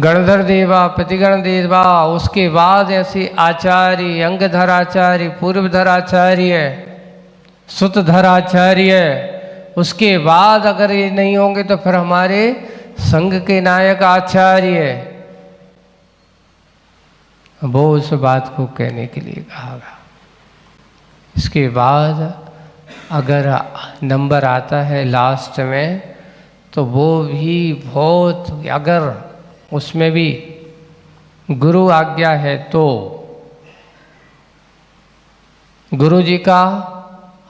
गणधर देवा, प्रतिगण देवा, उसके बाद ऐसे आचार्य, अंगधर आचार्य, पूर्वधर आचार्य, सुतधर आचार्य, उसके बाद अगर ये नहीं होंगे तो फिर हमारे संघ के नायक आचार्य, वो उस बात को कहने के लिए कहा गया। इसके बाद अगर नंबर आता है लास्ट में तो वो भी बहुत, अगर उसमें भी गुरु आज्ञा है तो गुरु जी का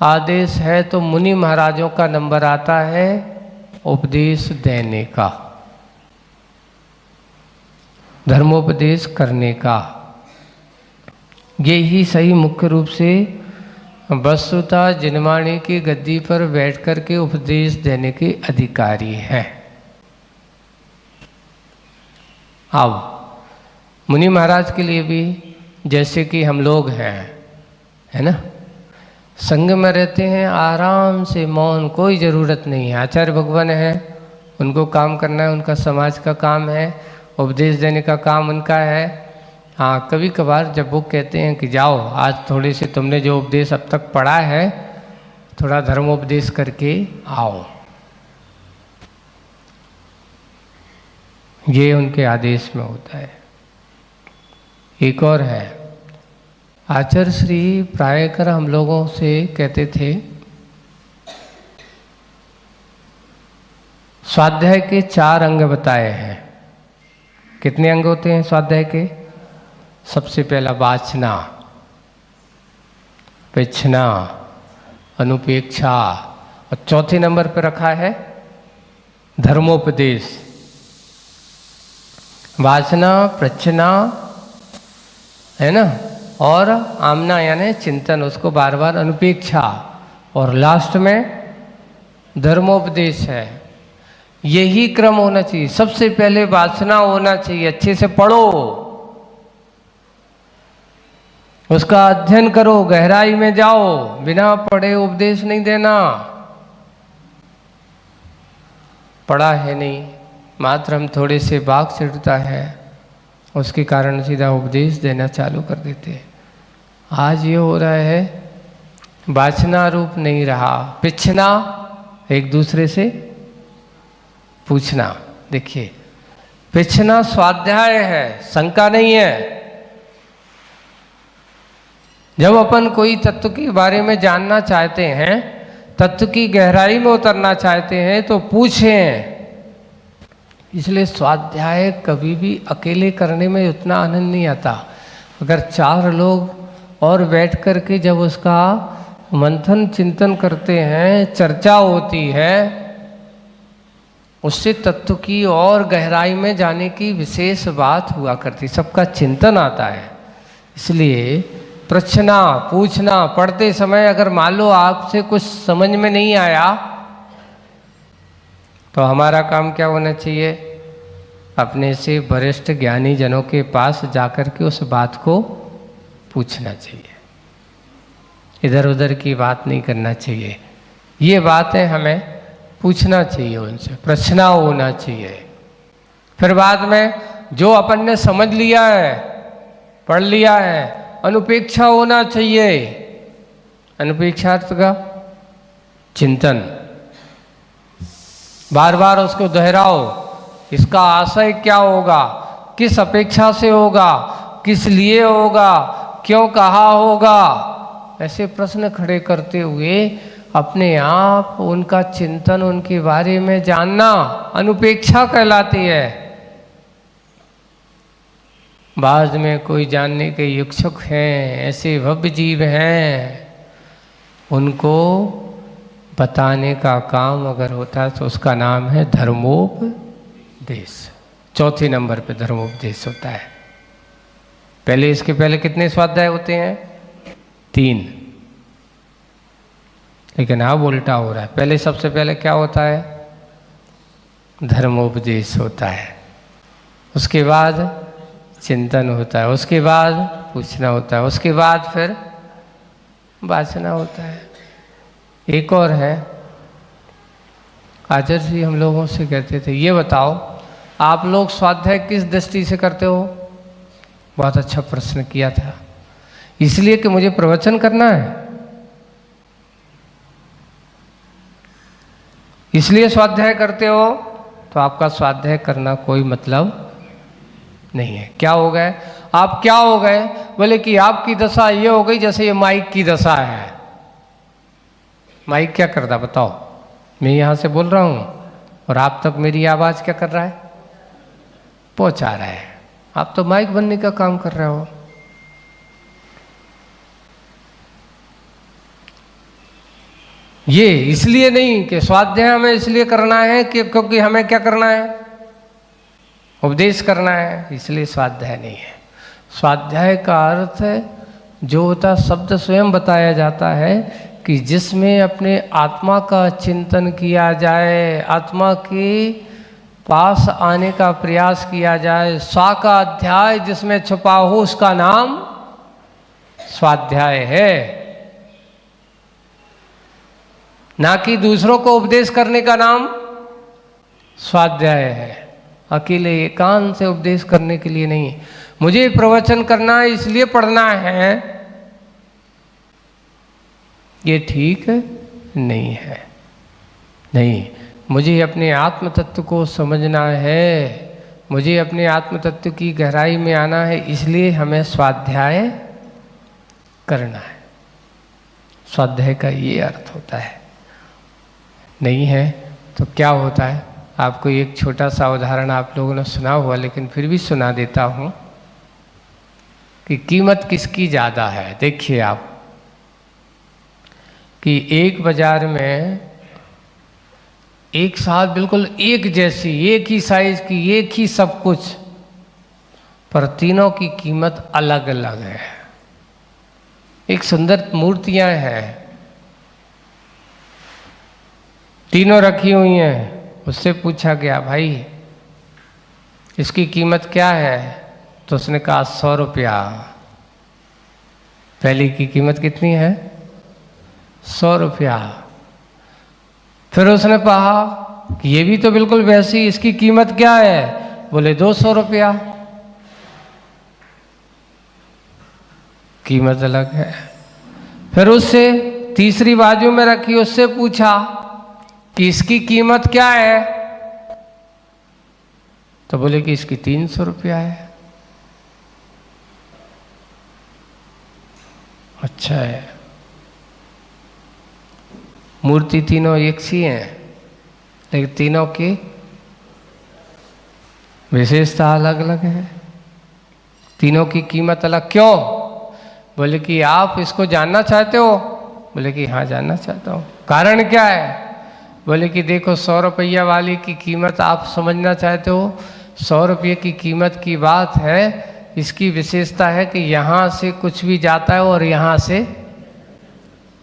आदेश है तो मुनि महाराजों का नंबर आता है उपदेश देने का, धर्मोपदेश करने का। ये ही सही मुख्य रूप से वस्तुतः जिनवाणी की गद्दी पर बैठ कर के उपदेश देने के अधिकारी हैं। अब मुनि महाराज के लिए भी जैसे कि हम लोग हैं, है ना, संग में रहते हैं, आराम से मौन, कोई ज़रूरत नहीं है। आचार्य भगवान है, उनको काम करना है, उनका समाज का काम है, उपदेश देने का काम उनका है। हाँ, कभी कभार जब वो कहते हैं कि जाओ आज थोड़े से तुमने जो उपदेश अब तक पढ़ा है थोड़ा धर्मोपदेश करके आओ, ये उनके आदेश में होता है। एक और है, आचार्य श्री प्रायकर हम लोगों से कहते थे स्वाध्याय के 4 अंग बताए हैं। कितने अंग होते हैं स्वाध्याय के? सबसे पहला वाचना, पिछना, अनुपेक्षा, और चौथे नंबर पर रखा है धर्मोपदेश। वाचना, प्रच्छना, है ना, और आमना यानी चिंतन, उसको बार बार अनुपेक्षा, और लास्ट में धर्मोपदेश है। यही क्रम होना चाहिए। सबसे पहले वाचना होना चाहिए, अच्छे से पढ़ो, उसका अध्ययन करो, गहराई में जाओ, बिना पढ़े उपदेश नहीं देना। पढ़ा है नहीं, मात्र हम थोड़े से वाक चढ़ता है उसके कारण सीधा उपदेश देना चालू कर देते हैं। आज ये हो रहा है वाचना रूप नहीं रहा, पिछना, एक दूसरे से पूछना। देखिए, पिछना स्वाध्याय है, शंका नहीं है। जब अपन कोई तत्व के बारे में जानना चाहते हैं, तत्व की गहराई में उतरना चाहते हैं तो पूछें। इसलिए स्वाध्याय कभी भी अकेले करने में उतना आनंद नहीं आता। अगर 4 लोग और बैठ कर के जब उसका मंथन चिंतन करते हैं, चर्चा होती है, उससे तत्व की और गहराई में जाने की विशेष बात हुआ करती, सबका चिंतन आता है। इसलिए प्रश्ना, पूछना, पढ़ते समय अगर मान लो आपसे कुछ समझ में नहीं आया तो हमारा काम क्या होना चाहिए? अपने से वरिष्ठ ज्ञानी जनों के पास जाकर के उस बात को पूछना चाहिए, इधर उधर की बात नहीं करना चाहिए। ये बातें हमें पूछना चाहिए, उनसे प्रश्न होना चाहिए। फिर बाद में जो अपन ने समझ लिया है, पढ़ लिया है, अनुपेक्षा होना चाहिए। अनुपेक्षार्थ का चिंतन, बार बार उसको दोहराओ, इसका आशय क्या होगा, किस अपेक्षा से होगा, किस लिए होगा, क्यों कहा होगा, ऐसे प्रश्न खड़े करते हुए अपने आप उनका चिंतन, उनके बारे में जानना अनुपेक्षा कहलाती है। बाद में कोई जानने के इच्छुक हैं, ऐसे भव्य जीव हैं, उनको बताने का काम अगर होता है तो उसका नाम है धर्मोपदेश। चौथे नंबर पे धर्मोपदेश होता है। पहले, इसके पहले कितने स्वाध्याय होते हैं? 3। लेकिन अब उल्टा हो रहा है। पहले सबसे पहले क्या होता है? धर्मोपदेश होता है, उसके बाद चिंतन होता है, उसके बाद पूछना होता है, उसके बाद फिर वाचना होता है। एक और है, आचार्य जी हम लोगों से कहते थे, ये बताओ आप लोग स्वाध्याय किस दृष्टि से करते हो? बहुत अच्छा प्रश्न किया था। इसलिए कि मुझे प्रवचन करना है, इसलिए स्वाध्याय करते हो? तो आपका स्वाध्याय करना कोई मतलब नहीं है। क्या हो गए आप? क्या हो गए? बोले कि आपकी दशा ये हो गई जैसे ये माइक की दशा है। माइक क्या करता बताओ? मैं यहाँ से बोल रहा हूँ और आप तक मेरी आवाज़ क्या कर रहा है? पहुँचा रहा है। आप तो माइक बनने का काम कर रहे हो। ये इसलिए नहीं कि स्वाध्याय हमें इसलिए करना है कि क्योंकि हमें क्या करना है? उपदेश करना है, इसलिए स्वाध्याय नहीं है। स्वाध्याय का अर्थ है जो होता शब्द स्वयं बताया जाता है कि जिसमें अपने आत्मा का चिंतन किया जाए, आत्मा के पास आने का प्रयास किया जाए। स्वा का अध्याय जिसमें छुपा हो उसका नाम स्वाध्याय है, ना कि दूसरों को उपदेश करने का नाम स्वाध्याय है। अकेले एकांत से उपदेश करने के लिए नहीं। मुझे प्रवचन करना है इसलिए पढ़ना है, ये ठीक नहीं है। नहीं, मुझे अपने आत्म तत्व को समझना है, मुझे अपने आत्म तत्व की गहराई में आना है, इसलिए हमें स्वाध्याय करना है। स्वाध्याय का ये अर्थ होता है। नहीं है तो क्या होता है? आपको एक छोटा सा उदाहरण आप लोगों ने सुना हुआ, लेकिन फिर भी सुना देता हूँ कि कीमत किसकी ज़्यादा है। देखिए आप कि एक बाजार में एक साथ बिल्कुल एक जैसी, एक ही साइज की, एक ही सब कुछ, पर तीनों की कीमत अलग अलग है। एक सुंदर मूर्तियां हैं, तीनों रखी हुई हैं। उससे पूछा गया भाई इसकी कीमत क्या है? तो उसने कहा 100 रुपया। पहली की कीमत कितनी है? 100 रुपया। फिर उसने कहा कि ये भी तो बिल्कुल वैसी, इसकी कीमत क्या है? बोले 200 रुपया। कीमत अलग है। फिर उससे तीसरी बाजू में रखी, उससे पूछा कि इसकी कीमत क्या है? तो बोले कि इसकी 300 रुपया है। अच्छा है। मूर्ति तीनों एक सी हैं, लेकिन तीनों की विशेषता अलग अलग है, तीनों की कीमत अलग। क्यों? बोले कि आप इसको जानना चाहते हो? बोले कि हाँ जानना चाहता हूँ। कारण क्या है? बोले कि देखो 100 रुपया वाली की कीमत आप समझना चाहते हो। 100 रुपये की कीमत की बात है, इसकी विशेषता है कि यहाँ से कुछ भी जाता है और यहाँ से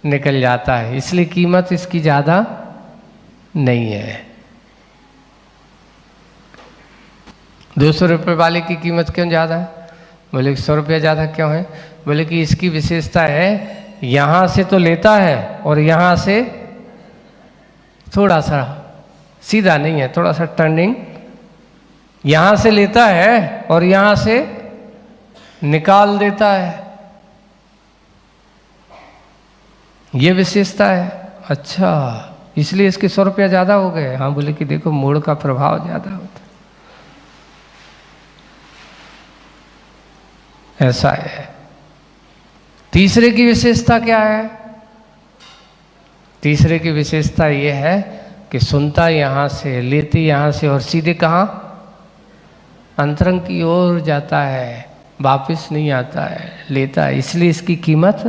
निकल जाता है, इसलिए कीमत इसकी ज़्यादा नहीं है। 200 रुपये वाले की कीमत क्यों ज़्यादा है? बोले 100 रुपया ज़्यादा क्यों है? बोले कि इसकी विशेषता है यहाँ से तो लेता है और यहाँ से थोड़ा सा सीधा नहीं है, थोड़ा सा टर्निंग, यहाँ से लेता है और यहाँ से निकाल देता है, ये विशेषता है। अच्छा, इसलिए इसके 100 रुपया ज़्यादा हो गए? हाँ। बोले कि देखो मोड़ का प्रभाव ज़्यादा होता है, ऐसा है। तीसरे की विशेषता क्या है? तीसरे की विशेषता ये है कि सुनता यहाँ से, लेती यहाँ से और सीधे कहाँ? अंतरंग की ओर जाता है, वापस नहीं आता है, लेता है, इसलिए इसकी कीमत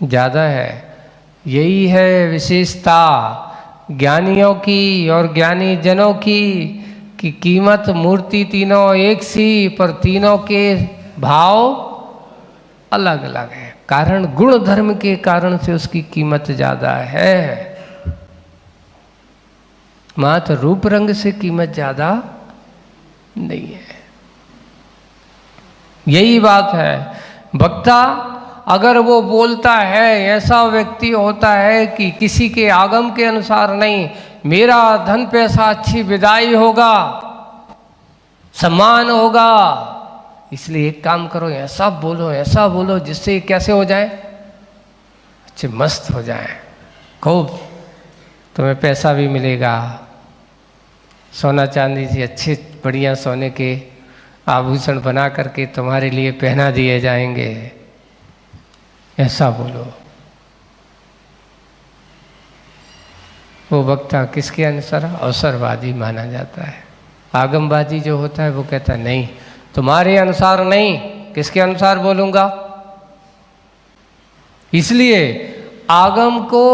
ज़्यादा है। यही है विशेषता ज्ञानियों की और ज्ञानी जनों की कि कीमत मूर्ति तीनों एक सी, पर तीनों के भाव अलग अलग है। कारण गुण धर्म के कारण से उसकी कीमत ज़्यादा है, मात्र रूप रंग से कीमत ज़्यादा नहीं है। यही बात है। वक्ता अगर वो बोलता है, ऐसा व्यक्ति होता है कि किसी के आगम के अनुसार नहीं, मेरा धन पैसा अच्छी विदाई होगा, सम्मान होगा। इसलिए एक काम करो, ऐसा बोलो जिससे कैसे हो जाए, अच्छे मस्त हो जाए, खूब तुम्हें पैसा भी मिलेगा, सोना चांदी से अच्छे बढ़िया सोने के आभूषण बना करके तुम्हारे लिए पहना दिए जाएंगे, ऐसा बोलो। वो वक्ता किसके अनुसार अवसरवादी माना जाता है। आगमवादी जो होता है वो कहता है नहीं, तुम्हारे अनुसार नहीं, किसके अनुसार बोलूंगा। इसलिए आगम को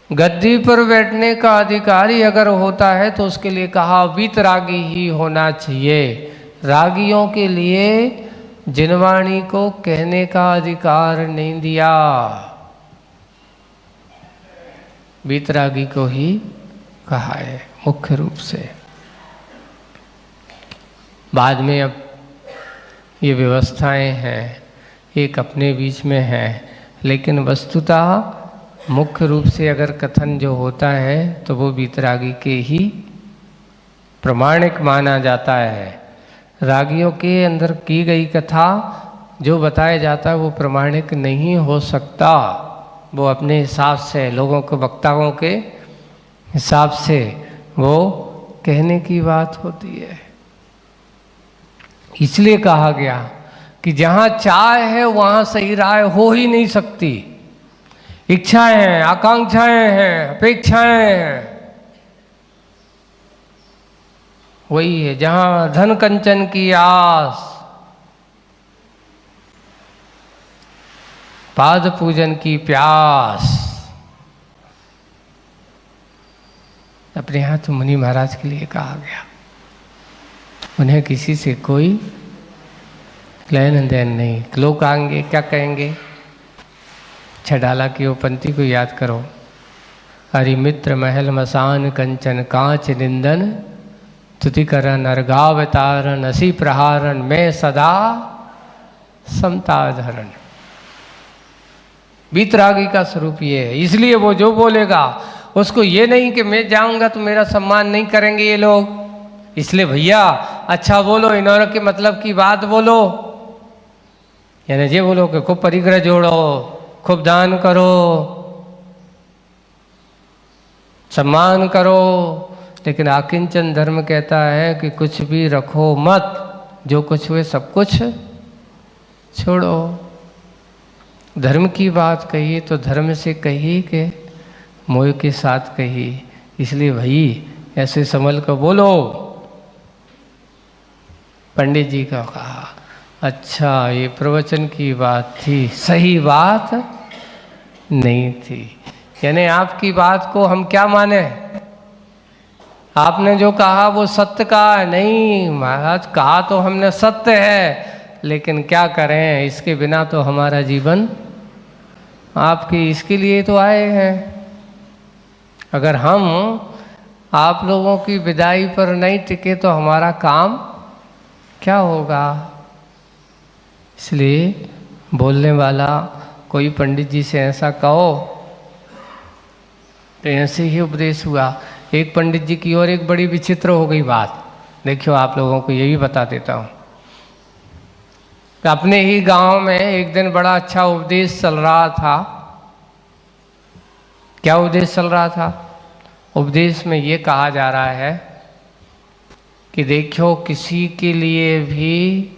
गद्दी पर बैठने का अधिकारी अगर होता है तो उसके लिए कहा वीतरागी ही होना चाहिए। रागियों के लिए जिनवाणी को कहने का अधिकार नहीं दिया, वीतरागी को ही कहा है मुख्य रूप से। बाद में अब ये व्यवस्थाएं हैं, एक अपने बीच में हैं, लेकिन वस्तुतः मुख्य रूप से अगर कथन जो होता है तो वो वीतरागी के ही प्रमाणिक माना जाता है। रागियों के अंदर की गई कथा जो बताया जाता है वो प्रमाणिक नहीं हो सकता, वो अपने हिसाब से लोगों को, वक्ताओं के हिसाब से वो कहने की बात होती है। इसलिए कहा गया कि जहाँ चाह है वहाँ सही राय हो ही नहीं सकती। इच्छाएं हैं, आकांक्षाएं हैं, अपेक्षाएं हैं, वही है। जहाँ धन कंचन की आस, पाद पूजन की प्यास। अपने यहाँ तो मुनि महाराज के लिए कहा गया, उन्हें किसी से कोई लेन देन नहीं। लोग आएंगे क्या कहेंगे, छडाला की वो पंक्ति को याद करो, हरि मित्र महल मसान कंचन कांच निंदन तुति करन अर्घावतारन असी प्रहारन मैं सदा समता धरन। वीतरागी का स्वरूप ये है। इसलिए वो जो बोलेगा उसको ये नहीं कि मैं जाऊंगा तो मेरा सम्मान नहीं करेंगे ये लोग, इसलिए भैया अच्छा बोलो, इन्होंने के मतलब की बात बोलो। यानी ये बोलो कि खूब परिग्रह जोड़ो, खूब दान करो, सम्मान करो, लेकिन आकिंचन धर्म कहता है कि कुछ भी रखो मत, जो कुछ हुए सब कुछ छोड़ो। धर्म की बात कही तो धर्म से कही कि मोह के साथ कही, इसलिए भाई ऐसे संभल कर बोलो। पंडित जी का कहा अच्छा ये प्रवचन की बात थी, सही बात नहीं थी। यानी आपकी बात को हम क्या माने, आपने जो कहा वो सत्य का नहीं। महाराज कहा तो हमने सत्य है, लेकिन क्या करें, इसके बिना तो हमारा जीवन, आपके इसके लिए तो आए हैं। अगर हम आप लोगों की विदाई पर नहीं टिके तो हमारा काम क्या होगा। इसलिए बोलने वाला कोई पंडित जी से ऐसा कहो तो ऐसे ही उपदेश हुआ। एक पंडित जी की और एक बड़ी विचित्र हो गई बात, देखियो आप लोगों को ये भी बता देता हूँ। अपने ही गांव में एक दिन बड़ा अच्छा उपदेश चल रहा था। क्या उपदेश चल रहा था? उपदेश में ये कहा जा रहा है कि देखो किसी के लिए भी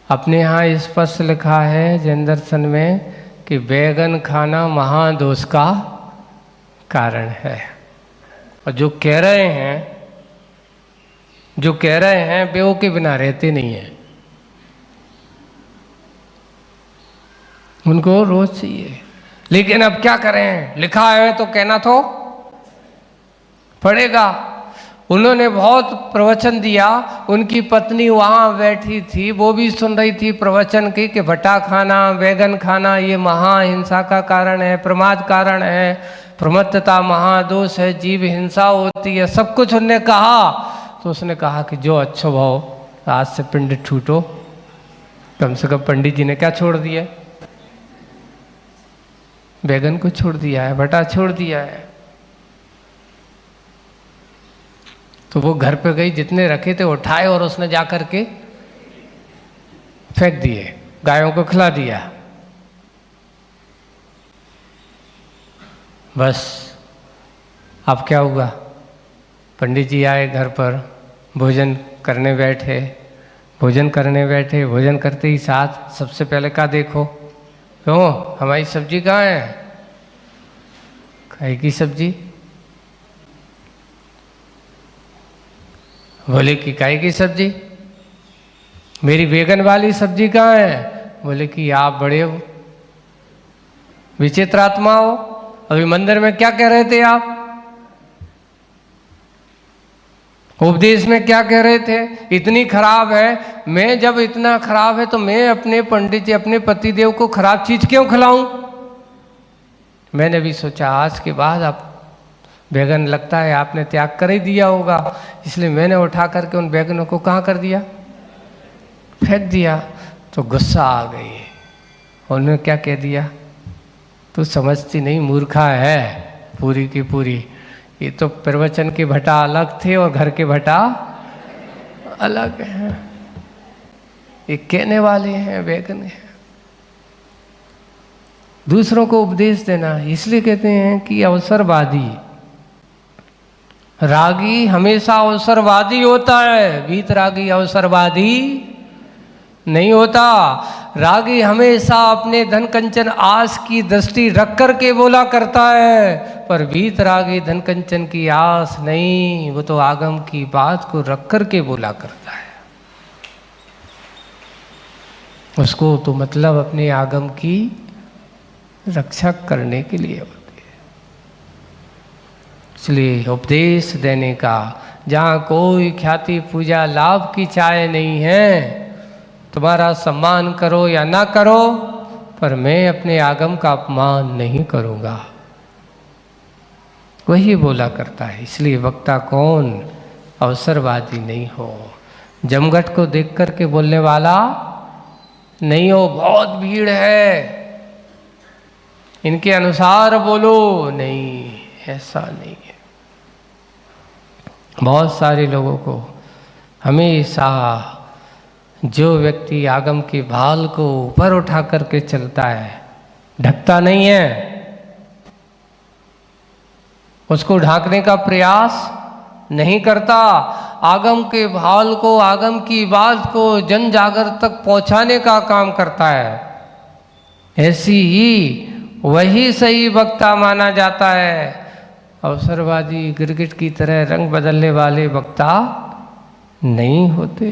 अपने यहाँ स्पष्ट लिखा है जैन दर्शन में कि बैगन खाना महादोष का कारण है। और जो कह रहे हैं वे के बिना रहते नहीं हैं, उनको रोज चाहिए। लेकिन अब क्या करें, लिखा है तो कहना तो पड़ेगा। उन्होंने बहुत प्रवचन दिया, उनकी पत्नी वहाँ बैठी थी, वो भी सुन रही थी प्रवचन की कि भट्टा खाना, बैगन खाना ये महाहिंसा का कारण है, प्रमाद कारण है, प्रमत्तता महादोष है, जीव हिंसा होती है, सब कुछ उनने कहा। तो उसने कहा कि जो अच्छो भाव आज से पिंड छूटो। कम से कम पंडित जी ने क्या छोड़ दिया, बैगन को छोड़ दिया है, भट्टा छोड़ दिया है। तो वो घर पे गई, जितने रखे थे उठाए और उसने जा कर के फेंक दिए, गायों को खिला दिया। बस अब क्या हुआ, पंडित जी आए घर पर, भोजन करने बैठे, भोजन करते ही साथ सबसे पहले क्या देखो, क्यों हमारी सब्जी कहाँ है, काहे की सब्जी, बोले कि काहे की सब्जी, मेरी बैगन वाली सब्जी कहाँ है, बोले कि आप बड़े हो विचित्र आत्मा हो, अभी मंदिर में क्या कह रहे थे आप, उपदेश में क्या कह रहे थे, इतनी खराब है, मैं जब इतना खराब है तो मैं अपने पंडित जी, अपने पतिदेव को खराब चीज क्यों खिलाऊं। मैंने भी सोचा आज के बाद आप बैगन लगता है आपने त्याग कर ही दिया होगा, इसलिए मैंने उठा करके उन बैगनों को कहाँ कर दिया, फेंक दिया। तो गुस्सा आ गई, उन्होंने क्या कह दिया, तू समझती नहीं मूर्खा है पूरी की पूरी, ये तो प्रवचन के भट्टा अलग थे और घर के भट्टा अलग हैं, ये कहने वाले हैं बैगन है। दूसरों को उपदेश देना, इसलिए कहते हैं कि अवसरवादी, रागी हमेशा अवसरवादी होता है, वीतरागी अवसरवादी नहीं होता। रागी हमेशा अपने धन कंचन आस की दृष्टि रख कर के बोला करता है, पर वीतरागी धन कंचन की आस नहीं, वो तो आगम की बात को रख कर के बोला करता है, उसको तो मतलब अपने आगम की रक्षा करने के लिए होती है। इसलिए उपदेश देने का, जहाँ कोई ख्याति पूजा लाभ की चाह नहीं है, तुम्हारा सम्मान करो या ना करो, पर मैं अपने आगम का अपमान नहीं करूँगा, वही बोला करता है। इसलिए वक्ता कौन, अवसरवादी नहीं हो, जमघट को देख कर के बोलने वाला नहीं हो, बहुत भीड़ है इनके अनुसार बोलो, नहीं, ऐसा नहीं है। बहुत सारे लोगों को हमेशा, जो व्यक्ति आगम के भाल को ऊपर उठा करके चलता है, ढकता नहीं है, उसको ढांकने का प्रयास नहीं करता, आगम के भाल को, आगम की बात को जन जागर तक पहुंचाने का काम करता है, ऐसी ही वही सही वक्ता माना जाता है। अवसरवादी गिरगिट की तरह रंग बदलने वाले वक्ता नहीं होते।